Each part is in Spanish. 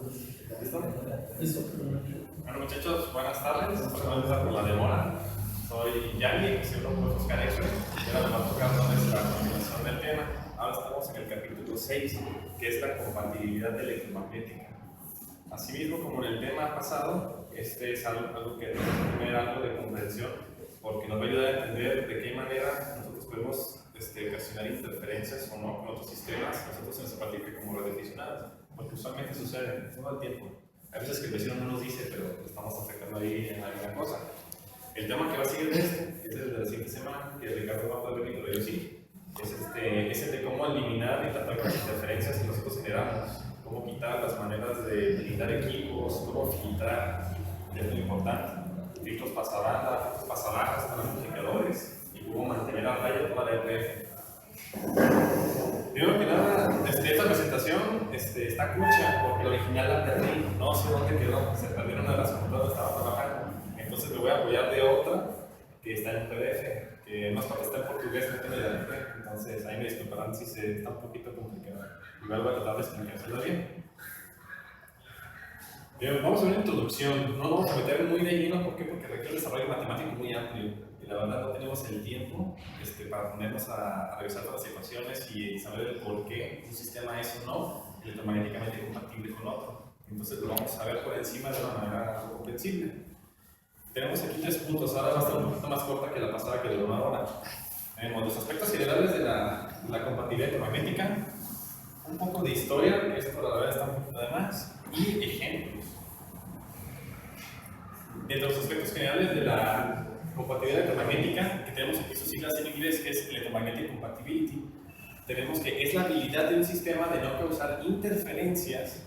¿Listo? Listo. Bueno, muchachos, buenas tardes. Perdón por la demora. Soy Yanni, soy un profesor Oscar X. Y ahora nos va a tocar nuestra continuación del tema. Ahora estamos en el capítulo 6, que es la compatibilidad electromagnética. Asimismo, como en el tema pasado, este es algo que debe tener algo de comprensión, porque nos va a ayudar a entender de qué manera nosotros podemos ocasionar interferencias o no con otros sistemas, nosotros en esa práctica como radioaficionados, porque usualmente sucede todo el tiempo. Hay veces que el vecino no nos dice, pero estamos afectando ahí en alguna cosa. El tema que va a seguir de es el de la siguiente semana, que Ricardo va a poder venir, pero yo sí, es el de cómo eliminar y tratar con las interferencias que nosotros generamos, cómo quitar las maneras de blindar equipos, cómo filtrar, que es muy importante, filtros pasabanda, filtros pasabajas para los amplificadores, y cómo mantener a raya toda la RF. Primero que nada, esta presentación está cucha porque la original la perdí, no sé dónde quedó, se perdieron una de las computadoras que estaba trabajando, entonces me voy a apoyar de otra que está en PDF, que no es porque está en portugués, no tiene la letra, entonces ahí me disculparán si está un poquito complicado. Igual voy a tratar de explicárselo bien. Bien, vamos a ver una introducción, no nos vamos a meter muy de lleno, ¿por qué? Porque requiere un desarrollo matemático muy amplio y la verdad no tenemos el tiempo para ponernos a revisar todas las ecuaciones y saber el por qué un sistema es o no electromagnéticamente compatible con otro. Entonces lo vamos a ver por encima de una manera comprensible. Tenemos aquí 3 puntos, ahora va a estar un poquito más corta que la pasada que duró una hora. Tenemos los aspectos generales de la compatibilidad electromagnética, un poco de historia, que esto la verdad está un poquito de más, y ejemplos. Dentro de los aspectos generales de la compatibilidad electromagnética, que tenemos aquí sus siglas en inglés, que es Electromagnetic Compatibility, tenemos que es la habilidad de un sistema de no causar interferencias,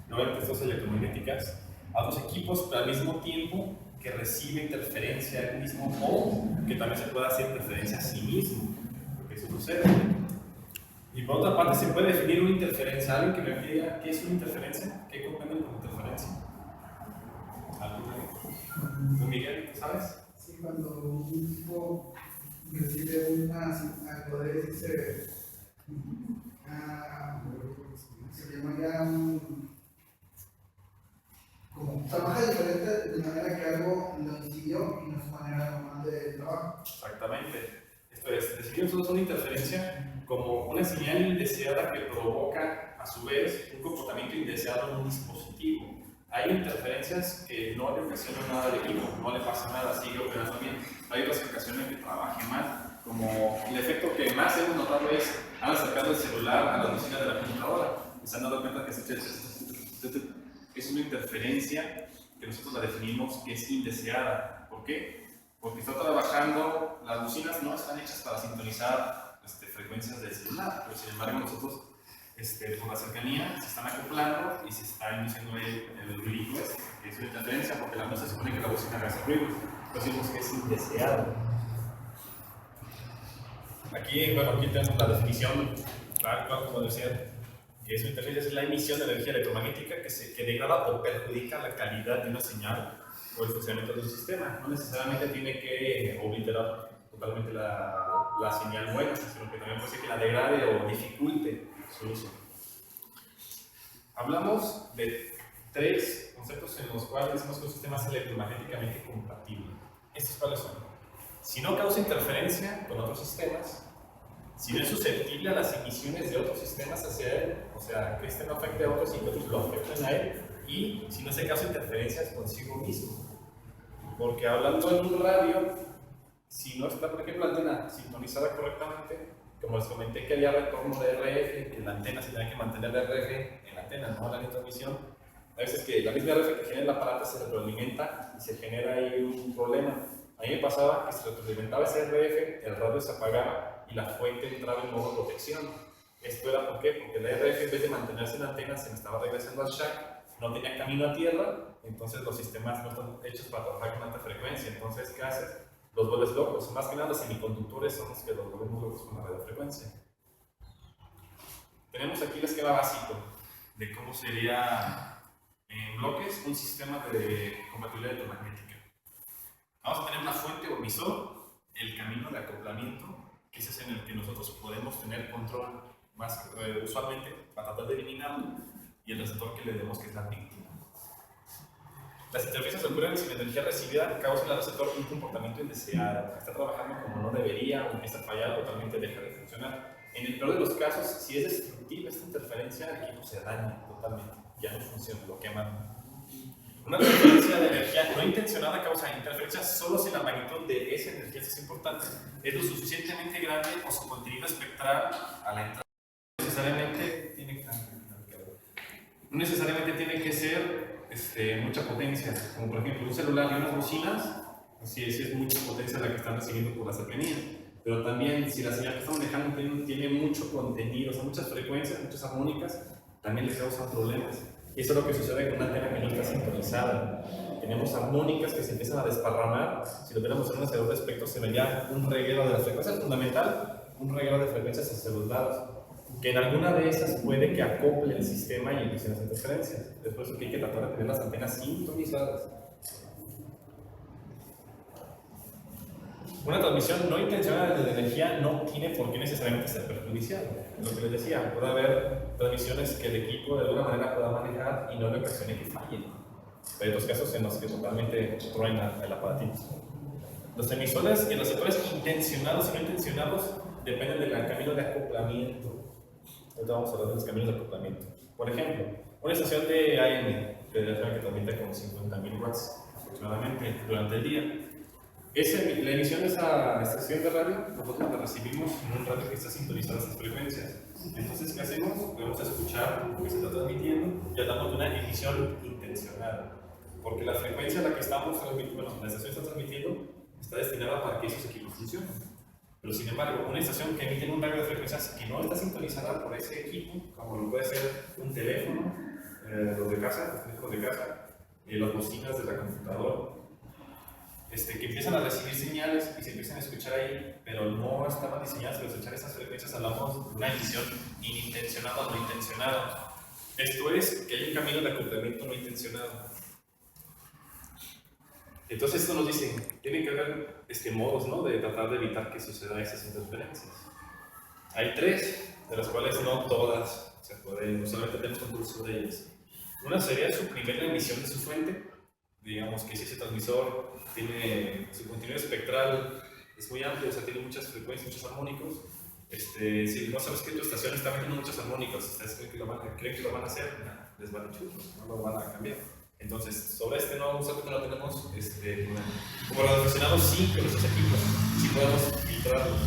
no electromagnéticas, a otros equipos, pero al mismo tiempo que recibe interferencia a él mismo o que también se pueda hacer interferencia a sí mismo, porque eso sucede. Y por otra parte, se puede definir una interferencia. ¿Alguien que me diga qué es una interferencia? ¿Qué comprenden por interferencia? ¿Tú, Miguel, tú sabes? Sí, cuando un tipo recibe algo de ese, se llama ya como trabaja diferente de manera que algo lo incidió y no es su manera normal de trabajo. Exactamente. Esto es, definimos una interferencia como una señal indeseada que provoca a su vez un comportamiento indeseado en un dispositivo. Hay interferencias que no le ocasionan nada al equipo, no le pasa nada, sigue operando bien. Hay otras ocasiones que trabaje mal, como el efecto que más hemos notado es han acercado el celular a la bocina de la computadora y se han dado cuenta que es una interferencia que nosotros la definimos que es indeseada. ¿Por qué? Porque está trabajando, las bocinas no están hechas para sintonizar frecuencias del celular, pero sin embargo nosotros por la cercanía se están acoplando y se está iniciando el ruido que es una interferencia porque no se supone que la bocina haga ese ruido, entonces decimos que es indeseado. Aquí tenemos la definición, claro, como decía, que es una interferencia, es la emisión de energía electromagnética que degrada o perjudica la calidad de una señal o el funcionamiento de un sistema. No necesariamente tiene que obliterar totalmente la señal buena, sino que también puede ser que la degrade o dificulte su uso. Hablamos de 3 conceptos en los cuales decimos que un sistema es electromagnéticamente compatible. ¿Estos cuáles son? Si no causa interferencia con otros sistemas, si no es susceptible a las emisiones de otros sistemas hacia él, o sea, que este no afecte a otros y que otros lo afecten a él, y si no se causa interferencias consigo mismo. Porque hablando en un radio, si no está, por ejemplo, la antena sintonizada correctamente, como les comenté que había retorno de RF, que la antena se tiene que mantener de RF en la antena, no la transmisión, a veces que la misma RF que genera el aparato se retroalimenta y se genera ahí un problema. A mí me pasaba que se retroalimentaba ese RF, el radio se apagaba y la fuente entraba en modo protección. Esto era ¿por qué? Porque la RF en vez de mantenerse en la antena se me estaba regresando al shack, no tenía camino a tierra, entonces los sistemas no están hechos para trabajar con alta frecuencia. Entonces, ¿qué haces? Los vuelves locos. Más que nada los semiconductores son los que los volvemos locos con la radiofrecuencia. Tenemos aquí el esquema básico de cómo sería en bloques un sistema de compatibilidad electromagnética. Vamos a tener una fuente o emisor, el camino de acoplamiento, que ese es en el que nosotros podemos tener control más usualmente para tratar de eliminarlo. y el receptor que le demos que es la víctima. Las interferencias ocurren si la energía recibida causa en el receptor un comportamiento indeseado, está trabajando como no debería o empieza a fallar o totalmente deja de funcionar. En el peor de los casos, si es destructiva esta interferencia, el equipo se daña totalmente, ya no funciona, lo queman. Una transferencia de energía no intencionada causa interferencia solo si la magnitud de esa energía es importante, es lo suficientemente grande o su contenido espectral a la entrada. No necesariamente tiene que ser mucha potencia, como por ejemplo un celular y unas bocinas, si es mucha potencia la que están recibiendo por la cercanía. Pero también, si la señal que estamos dejando tiene mucho contenido, o sea, muchas frecuencias, muchas armónicas, también le causan problemas. Y eso es lo que sucede con una antena que no está sintonizada. Tenemos armónicas que se empiezan a desparramar. Si lo tenemos en un acelerador de espectro, se vería un reguero de las frecuencias, fundamental, un reguero de frecuencias hacia los lados, que en alguna de esas puede que acople el sistema y empiecen las interferencias. Después hay que tratar de tener las antenas sintonizadas. Una transmisión no intencionada de energía no tiene por qué necesariamente ser perjudicial. Lo que les decía, puede haber transmisiones que el equipo de alguna manera pueda manejar y no le ocasione que fallen. Hay otros casos en los que totalmente truena el aparatito. Los emisores y receptores intencionados y no intencionados dependen del camino de acoplamiento. Ahorita vamos a hablar de los caminos de acoplamiento. Por ejemplo, una estación de AM que transmite con 50.000 watts aproximadamente durante el día. La emisión de esa estación de radio, nosotros la recibimos en un radio que está sintonizado a esas frecuencias. Entonces, ¿qué hacemos? Podemos escuchar lo que se está transmitiendo y hablamos de una emisión intencionada. Porque la frecuencia a la que estamos transmitiendo, la estación está transmitiendo, está destinada para que esos equipos funcionen. Pero sin embargo, una estación que emite un radio de frecuencias que no está sintonizada por ese equipo, como lo puede ser un teléfono, los de casa, los teléfonos de casa, las bocinas de la computadora, que empiezan a recibir señales y se empiezan a escuchar ahí, pero no estaban diseñadas para escuchar esas frecuencias. Hablamos de una emisión inintencionada o no intencionada. Esto es que hay un camino de acoplamiento no intencionado. Entonces esto nos dice, tienen que haber modos, ¿no?, de tratar de evitar que sucedan esas interferencias. Hay tres, de las cuales no todas se pueden, no solamente tenemos control sobre ellas. Una sería suprimir la emisión de su fuente. Digamos que si ese transmisor tiene su contenido espectral es muy amplio, o sea, tiene muchas frecuencias, muchos armónicos. Si no sabes que tu estación está metiendo muchos armónicos, ustedes creen que lo van a hacer, les van a churros, no lo van a cambiar. Entonces, sobre no tenemos, como lo mencionamos, sí con nuestros equipos, sí podemos filtrarlos.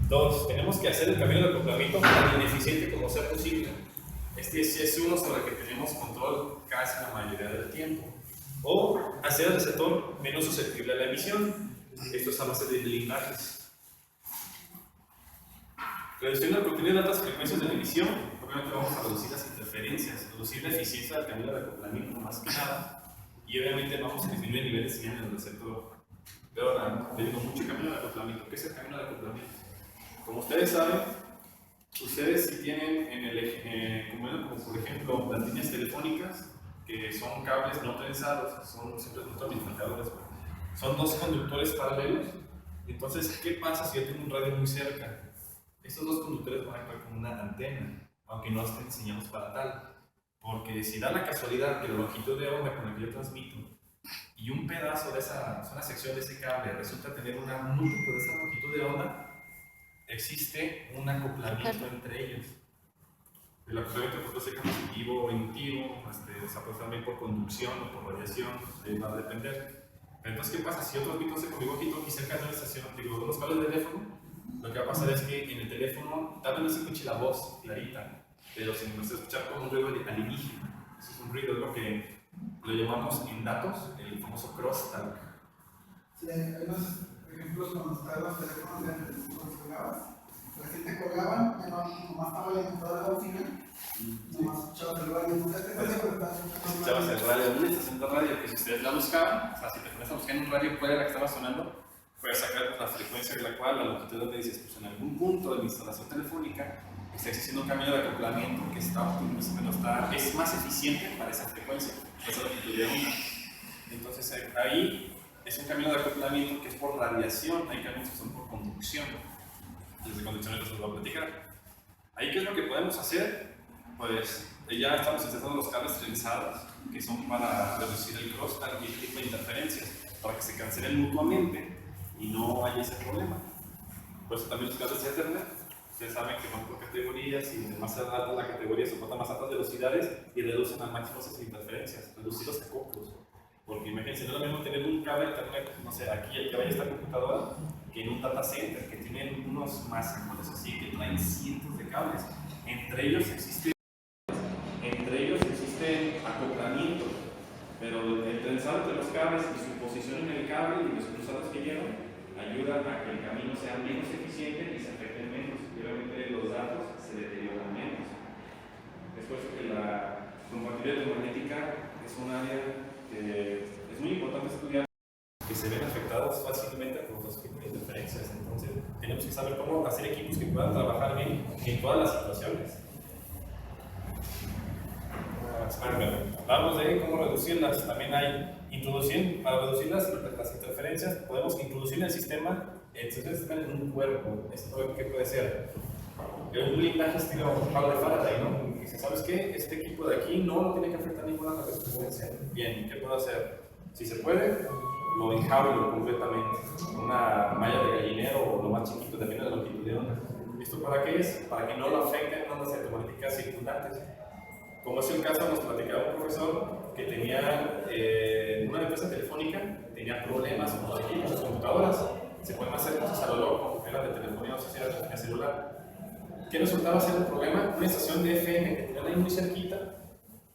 Dos, tenemos que hacer el camino de acoplamiento tan ineficiente como sea posible. Sí es uno sobre el que tenemos control casi la mayoría del tiempo. O hacer el receptor menos susceptible a la emisión. Esto es a base de blindajes. Reduciendo el contenido de altas frecuencias de la emisión, obviamente vamos a reducir las interferencias, reducir la eficiencia del camino de acoplamiento más que nada, y obviamente vamos a disminuir el nivel de señal en el receptor. Pero ahora, tenemos mucho camino de acoplamiento. ¿Qué es el camino de acoplamiento? Como ustedes saben, ustedes si tienen en el eje, como por ejemplo las líneas telefónicas, que son cables no trenzados, son siempre transmisores, son dos conductores paralelos. Entonces, ¿qué pasa si yo tengo un radio muy cerca? Estos dos conductores van a actuar como una antena, aunque no estén diseñados para tal. Porque si da la casualidad que la longitud de onda con la que yo transmito y un pedazo de una sección de ese cable resulta tener un múltiplo de esa longitud de onda, existe un acoplamiento entre ellos. El acoplamiento puede ser capacitivo o inductivo, se puede también por conducción o por radiación, va a depender. Entonces, ¿qué pasa? Si yo transmito con mi walkie-talkie cerca de una estación, de los cables de teléfono, lo que va a pasar es que en el teléfono tal vez no se escuche la voz clarita, pero se nos escucha como un ruido alienígena. Eso es un ruido, es lo que lo llamamos en datos el famoso crosstalk. Sí, hay unos ejemplos cuando estaban los teléfonos de antes, cuando colgabas. La gente colgaban, nomás estaba la computadora de la bocina, nomás escuchabas el radio. Escuchabas el radio, una estación de radio que si ustedes la buscaban, o sea, si te pones a buscar en un radio cuál era la que estaba sonando, puedes sacar la frecuencia de la cual, la longitud donde dices, pues en algún punto de la instalación telefónica está existiendo un camino de acoplamiento que está óptimo, es más eficiente para esa frecuencia, esa longitud de onda. Entonces ahí es un camino de acoplamiento que es por radiación, hay caminos que son por conducción. Desde conducción les voy a platicar. Ahí, ¿qué es lo que podemos hacer? Pues ya estamos utilizando los cables trenzados, que son para reducir el crosstalk y el tipo de interferencias, para que se cancelen mutuamente y no haya ese problema. Por eso también los cables de Ethernet, ustedes saben que van por categorías y de más alta la categoría soporta más altas velocidades y reducen al máximo esas interferencias, reducir los acoplos. Porque imagínense, no es lo mismo tener un cable de Ethernet, no sé, aquí el que vaya a esta computadora, que en un data center, que tienen unos masacotes así, que traen cientos de cables. Entre ellos existen acoplamientos, pero el trenzado entre los cables y su posición en el cable y los cruzados que llevan ayudan a que el camino sea menos eficiente y se afecten menos. Y obviamente los datos se deterioran menos. Es por eso que la compatibilidad electromagnética es un área que es muy importante estudiar, que se ven afectados fácilmente por los tipos de interferencias. Entonces, tenemos que saber cómo hacer equipos que puedan trabajar bien en todas las situaciones. Hablamos de cómo reducirlas. También hay para reducir las interferencias, podemos introducir en el sistema, en un cuerpo. ¿Esto qué puede ser? Un blindaje estilo palo de Faraday, ¿no? Que si sabes que este equipo de aquí no tiene que afectar ninguna resistencia. Bien, ¿qué puedo hacer? Si se puede, lo enjaulo completamente. Una malla de gallinero o lo más chiquito, depende de la longitud de onda. ¿Esto para qué es? Para que no lo afecten ondas electromagnéticas circundantes. Como es el caso, nos platicaba un profesor que tenía una empresa telefónica, tenía problemas con los equipos, las computadoras, se pueden hacer cosas a lo loco, era de telefonía, no sé si era de celular. ¿Qué resultaba ser un problema? Una estación de FM que tenían ahí muy cerquita,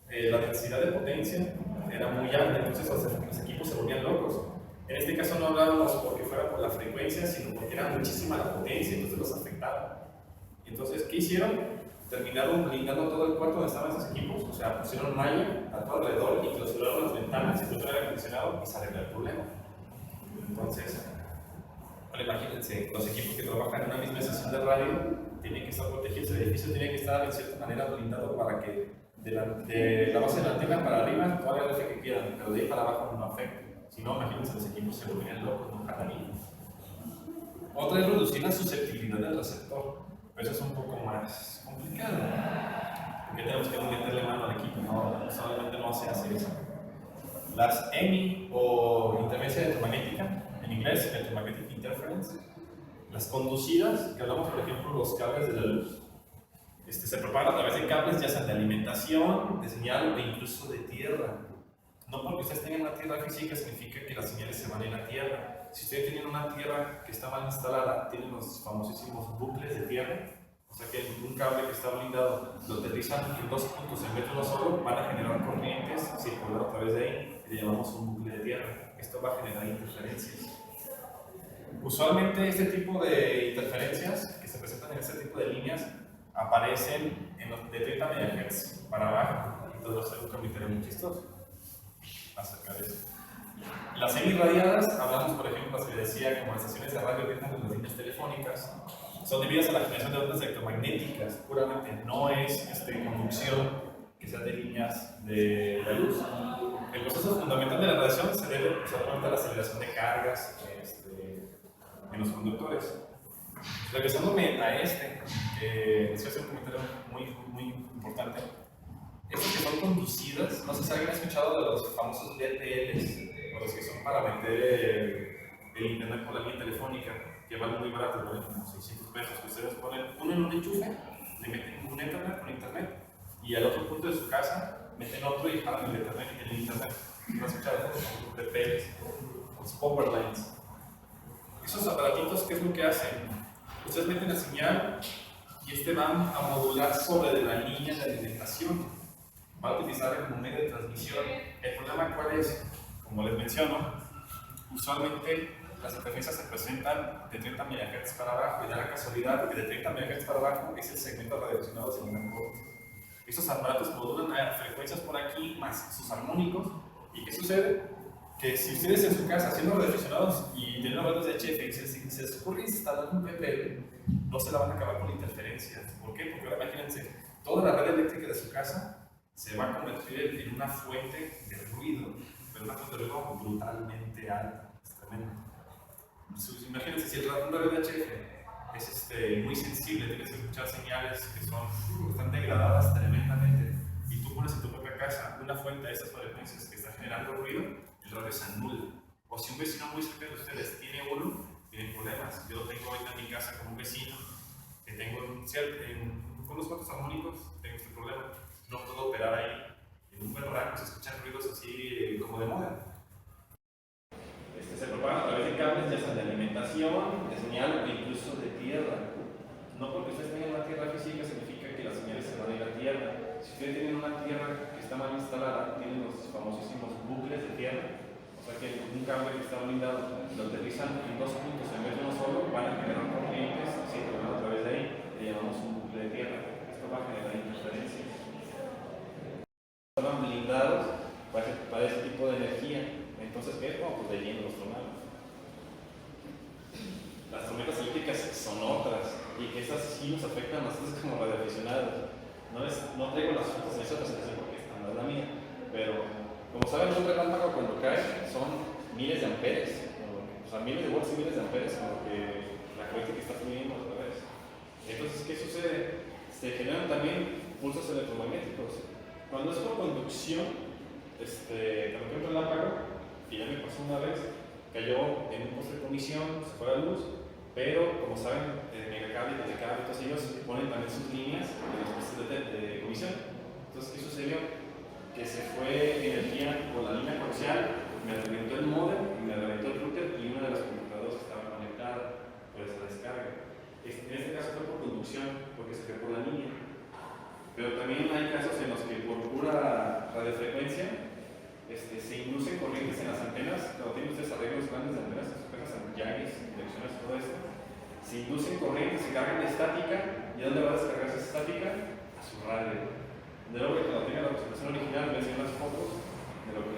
la densidad de potencia era muy alta, entonces los equipos se volvían locos. En este caso no hablábamos porque fuera por la frecuencia, sino porque era muchísima la potencia, entonces los afectaba. Entonces, ¿qué hicieron? Terminaron blindando todo el cuarto donde estaban esos equipos, o sea, pusieron malla a todo alrededor y clausuraron las ventanas y pusieron aire acondicionado y se arregló el problema. Entonces, bueno, imagínense, los equipos que trabajan en una misma estación de radio tienen que estar protegidos, el edificio tiene que estar de cierta manera blindado para que de la base de la antena para arriba toda la RF que quieran, pero de ahí para abajo no afecte. Si no, imagínense, los equipos se volverían locos, no jalan. Otra es reducir la susceptibilidad del receptor. Pero eso es un poco más complicado, porque tenemos que meterle mano al equipo, no, solamente no se hace eso. Las EMI o interferencia electromagnética, en inglés Electromagnetic Interference, las conducidas, que hablamos por ejemplo los cables de la luz, se propagan a través de cables ya sea de alimentación, de señal o incluso de tierra. No porque ustedes tengan una tierra física significa que las señales se van en la tierra. Si ustedes tienen una tierra que está mal instalada, tienen los famosísimos bucles de tierra, o sea que un cable que está blindado lo aterrizan en dos puntos en vez de uno solo, van a generar corrientes circular a través de ahí y le llamamos un bucle de tierra. Esto va a generar interferencias. Usualmente este tipo de interferencias que se presentan en este tipo de líneas aparecen en los de 30 MHz para abajo, y todo esto es un comentario muy chistoso acerca de eso. Las semirradiadas, hablamos por ejemplo, se decía como estaciones de radio que están en las líneas telefónicas, son debidas a la generación de ondas electromagnéticas, puramente, no es conducción que sea de líneas de la luz. El proceso fundamental de la radiación se debe a la aceleración de cargas en los conductores. Regresándome a les voy a hacer un comentario muy importante. Estas que son conducidas, no sé si alguien ha escuchado de los famosos DTLs, o los que son para meter el internet por la línea telefónica, que valen muy barato, valen como 600 pesos, que ustedes ponen uno en un enchufe, le meten un internet, y al otro punto de su casa meten otro y jalan el internet. ¿No has escuchado de los DTLs? Los power lines. Esos aparatitos, ¿qué es lo que hacen? Ustedes meten la señal y van a modular sobre la línea de alimentación. Va a utilizar como medio de transmisión. El problema, ¿cuál es? Como les menciono, usualmente las interferencias se presentan de 30 MHz para abajo, y da la casualidad que de 30 MHz para abajo es el segmento radiodifusionado de señal corta. Estos aparatos modulan a frecuencias por aquí más sus armónicos. ¿Y qué sucede? Que si ustedes en su casa, siendo radioaficionados y teniendo radios de HF, y se les ocurre instalar un PPL, no se la van a acabar con interferencias. ¿Por qué? Porque ahora imagínense, toda la red eléctrica de su casa se va a convertir en una fuente de ruido, pero una fuente de ruido brutalmente alta, es tremendo. Imagínense, si una red de HF es muy sensible, tienes que escuchar señales que están degradadas tremendamente. pones en tu propia casa una fuente de estas frecuencias que está generando ruido, el radio se anula. O si un vecino muy cerca de ustedes tiene uno, tienen problemas. Yo tengo ahorita en mi casa como un vecino que tengo con unos cuantos armónicos, tengo este problema. No puedo operar ahí. En un buen rato se escuchan ruidos así como de moda. Se propagan a través de cables, ya sea de alimentación, de señal o incluso de tierra. No porque ustedes tengan una tierra física significa que las señales se van a ir a tierra. Si ustedes tienen una tierra que está mal instalada, tienen los famosísimos bucles de tierra, o sea que un cable que está blindado lo aterrizan en dos puntos en vez de uno solo, van a generar corrientes circulando a través de ahí, le llamamos un bucle de tierra. Esto va a generar interferencias. Estaban blindados para ese tipo de energía. Entonces, ¿qué es? Pues de lleno los tronados. Las tormentas eléctricas son otras, y que esas sí nos afectan a nosotros como radioaficionados. No traigo las fotos de esa presentación porque esta no es la mía, pero como saben, un relámpago cuando cae son miles de amperes, o sea, miles de volts y miles de amperes, como que la corriente que está fluyendo a través. Entonces, ¿qué sucede? Se generan también pulsos electromagnéticos. Cuando es por conducción, cuando cae un relámpago, que ya me pasó una vez, cayó en un poste de comisión, se fue la luz, pero como saben, en Megacable y Telecable, todos ellos ponen también sus líneas en los postes de comisión. Entonces, ¿qué sucedió? Que se fue energía por la línea coaxial, me reventó el módem, me reventó el router y una de las computadoras estaba conectada por esa descarga. En este caso fue por conducción, porque se fue por la línea. Pero también hay casos en los que por pura radiofrecuencia se inducen corrientes en las antenas. Cuando tienen ustedes arreglos grandes de antenas, apenas en llaves, direcciones, todo esto, se inducen corrientes, se cargan de estática. ¿Y dónde va a descargarse esa estática? A su radio. De luego que cuando tenga la presentación original, ven las fotos de lo que